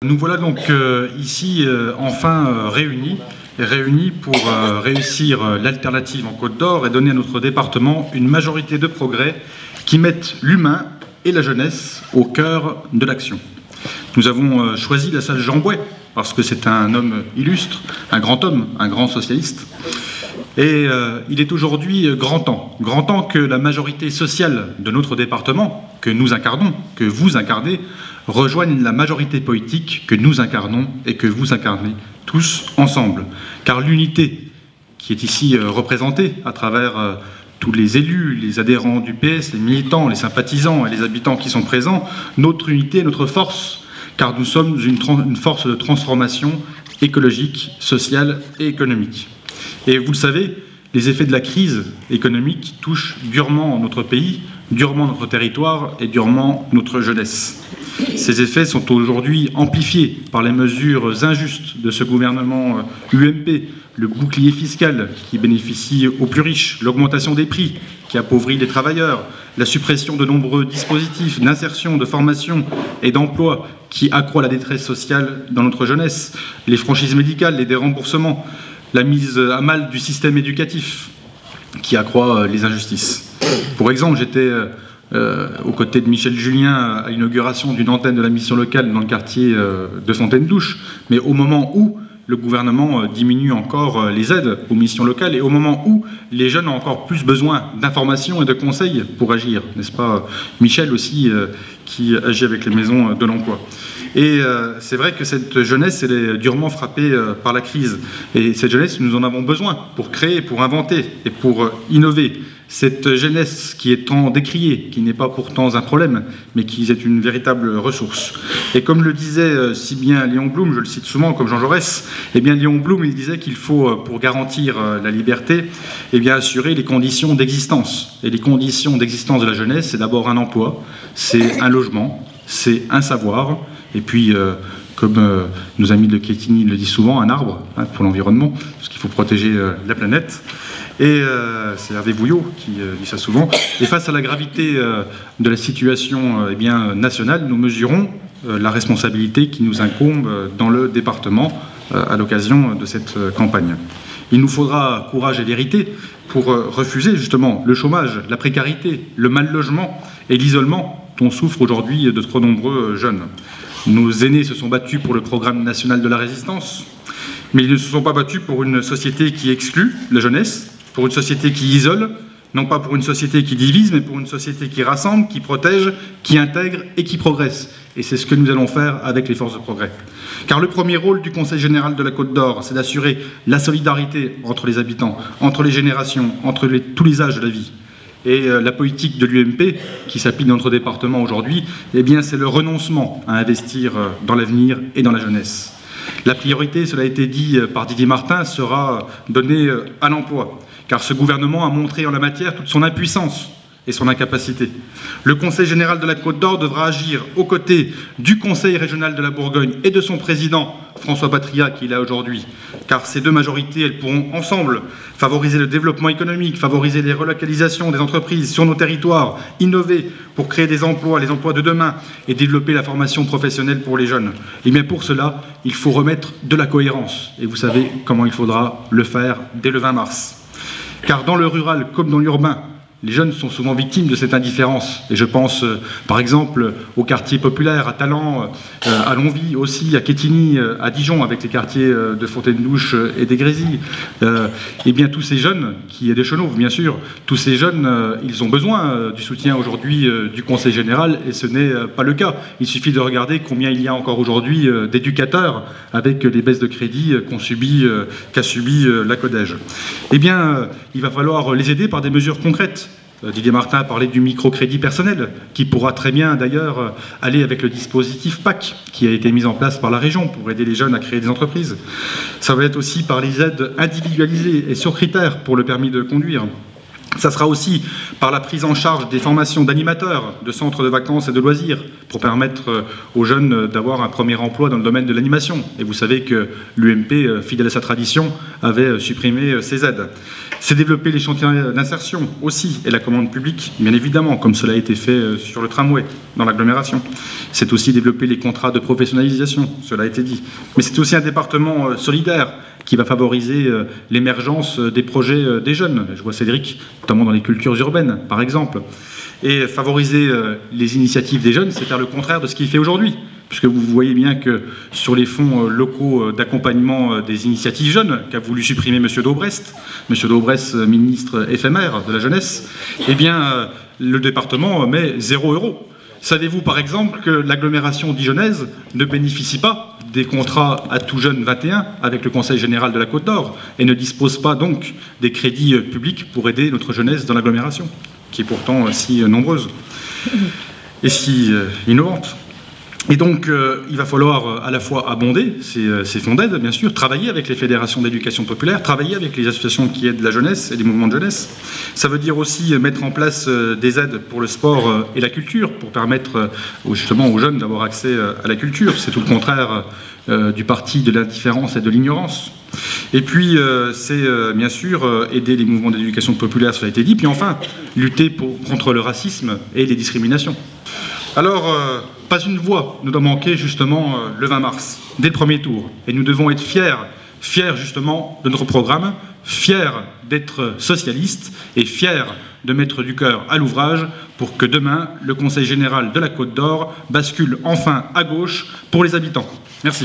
Nous voilà donc ici enfin réunis pour réussir l'alternative en Côte d'Or et donner à notre département une majorité de progrès qui mettent l'humain et la jeunesse au cœur de l'action. Nous avons choisi la salle Jean Bouet parce que c'est un homme illustre, un grand homme, un grand socialiste. Et il est aujourd'hui grand temps que la majorité sociale de notre département, que nous incarnons, que vous incarnez, rejoigne la majorité politique que nous incarnons et que vous incarnez tous ensemble. Car l'unité qui est ici représentée à travers tous les élus, les adhérents du PS, les militants, les sympathisants et les habitants qui sont présents, notre unité, notre force, car nous sommes une force de transformation écologique, sociale et économique. Et vous le savez, les effets de la crise économique touchent durement notre pays, durement notre territoire et durement notre jeunesse. Ces effets sont aujourd'hui amplifiés par les mesures injustes de ce gouvernement UMP, le bouclier fiscal qui bénéficie aux plus riches, l'augmentation des prix qui appauvrit les travailleurs, la suppression de nombreux dispositifs d'insertion, de formation et d'emploi qui accroît la détresse sociale dans notre jeunesse, les franchises médicales, les déremboursements, la mise à mal du système éducatif qui accroît les injustices. Pour exemple, j'étais aux côtés de Michel Julien à l'inauguration d'une antenne de la mission locale dans le quartier de Fontaine-Douche, mais au moment où le gouvernement diminue encore les aides aux missions locales et au moment où les jeunes ont encore plus besoin d'informations et de conseils pour agir, n'est-ce pas Michel aussi qui agit avec les maisons de l'emploi. Et c'est vrai que cette jeunesse, elle est durement frappée par la crise. Et cette jeunesse, nous en avons besoin pour créer, pour inventer et pour innover. Cette jeunesse qui est tant décriée, qui n'est pas pourtant un problème, mais qui est une véritable ressource. Et comme le disait si bien Léon Blum, je le cite souvent comme Jean Jaurès, eh bien Léon Blum, il disait qu'il faut, pour garantir la liberté, eh bien assurer les conditions d'existence. Et les conditions d'existence de la jeunesse, c'est d'abord un emploi, c'est un logement, c'est un savoir, et puis comme nos amis de Quetigny le disent souvent, un arbre pour l'environnement, parce qu'il faut protéger la planète. Et c'est Hervé Bouillot qui dit ça souvent. Et face à la gravité de la situation nationale, nous mesurons la responsabilité qui nous incombe dans le département à l'occasion de cette campagne. Il nous faudra courage et vérité pour refuser justement le chômage, la précarité, le mal-logement et l'isolement dont souffrent aujourd'hui de trop nombreux jeunes. Nos aînés se sont battus pour le programme national de la résistance, mais ils ne se sont pas battus pour une société qui exclut la jeunesse, pour une société qui isole, non pas pour une société qui divise, mais pour une société qui rassemble, qui protège, qui intègre et qui progresse. Et c'est ce que nous allons faire avec les forces de progrès. Car le premier rôle du Conseil général de la Côte d'Or, c'est d'assurer la solidarité entre les habitants, entre les générations, entre tous les âges de la vie. Et la politique de l'UMP, qui s'applique dans notre département aujourd'hui, eh bien c'est le renoncement à investir dans l'avenir et dans la jeunesse. La priorité, cela a été dit par Didier Martin, sera donnée à l'emploi. Car ce gouvernement a montré en la matière toute son impuissance et son incapacité. Le Conseil général de la Côte d'Or devra agir aux côtés du Conseil régional de la Bourgogne et de son président, François Patria, qui est là aujourd'hui. Car ces deux majorités, elles pourront ensemble favoriser le développement économique, favoriser les relocalisations des entreprises sur nos territoires, innover pour créer des emplois, les emplois de demain, et développer la formation professionnelle pour les jeunes. Et bien pour cela, il faut remettre de la cohérence. Et vous savez comment il faudra le faire dès le 20 mars. Car dans le rural comme dans l'urbain, les jeunes sont souvent victimes de cette indifférence. Et je pense par exemple aux quartiers populaires, à Talent, à Longwy aussi, à Quetigny, à Dijon, avec les quartiers de Fontaine-Douche et des Grésilles. Et bien tous ces jeunes, qui est des Chenauves bien sûr, tous ces jeunes, ils ont besoin du soutien aujourd'hui du Conseil général, et ce n'est pas le cas. Il suffit de regarder combien il y a encore aujourd'hui d'éducateurs avec les baisses de crédit qu'a subi la Codège. Eh bien, il va falloir les aider par des mesures concrètes. Didier Martin a parlé du microcrédit personnel, qui pourra très bien d'ailleurs aller avec le dispositif PAC, qui a été mis en place par la région pour aider les jeunes à créer des entreprises. Ça va être aussi par les aides individualisées et sur critères pour le permis de conduire. Ça sera aussi par la prise en charge des formations d'animateurs, de centres de vacances et de loisirs, pour permettre aux jeunes d'avoir un premier emploi dans le domaine de l'animation. Et vous savez que l'UMP, fidèle à sa tradition, avait supprimé ces aides. C'est développer les chantiers d'insertion aussi, et la commande publique, bien évidemment, comme cela a été fait sur le tramway, dans l'agglomération. C'est aussi développer les contrats de professionnalisation, cela a été dit. Mais c'est aussi un département solidaire, qui va favoriser l'émergence des projets des jeunes. Je vois Cédric, notamment dans les cultures urbaines, par exemple. Et favoriser les initiatives des jeunes, c'est faire le contraire de ce qu'il fait aujourd'hui. Puisque vous voyez bien que sur les fonds locaux d'accompagnement des initiatives jeunes, qu'a voulu supprimer M. Daubrest, ministre éphémère de la jeunesse, eh bien, le département met 0 €. Savez-vous par exemple que l'agglomération dijonnaise ne bénéficie pas des contrats à tout jeune 21 avec le Conseil général de la Côte d'Or et ne dispose pas donc des crédits publics pour aider notre jeunesse dans l'agglomération, qui est pourtant si nombreuse et si innovante. Et donc, il va falloir à la fois abonder ces fonds d'aide, bien sûr, travailler avec les fédérations d'éducation populaire, travailler avec les associations qui aident la jeunesse et les mouvements de jeunesse. Ça veut dire aussi mettre en place des aides pour le sport et la culture, pour permettre justement aux jeunes d'avoir accès à la culture. C'est tout le contraire du parti de l'indifférence et de l'ignorance. Et puis, c'est bien sûr aider les mouvements d'éducation populaire, cela a été dit. Puis enfin, lutter contre le racisme et les discriminations. Alors, pas une voix ne doit manquer justement le 20 mars, dès le premier tour. Et nous devons être fiers justement de notre programme, fiers d'être socialistes et fiers de mettre du cœur à l'ouvrage pour que demain, le Conseil général de la Côte d'Or bascule enfin à gauche pour les habitants. Merci.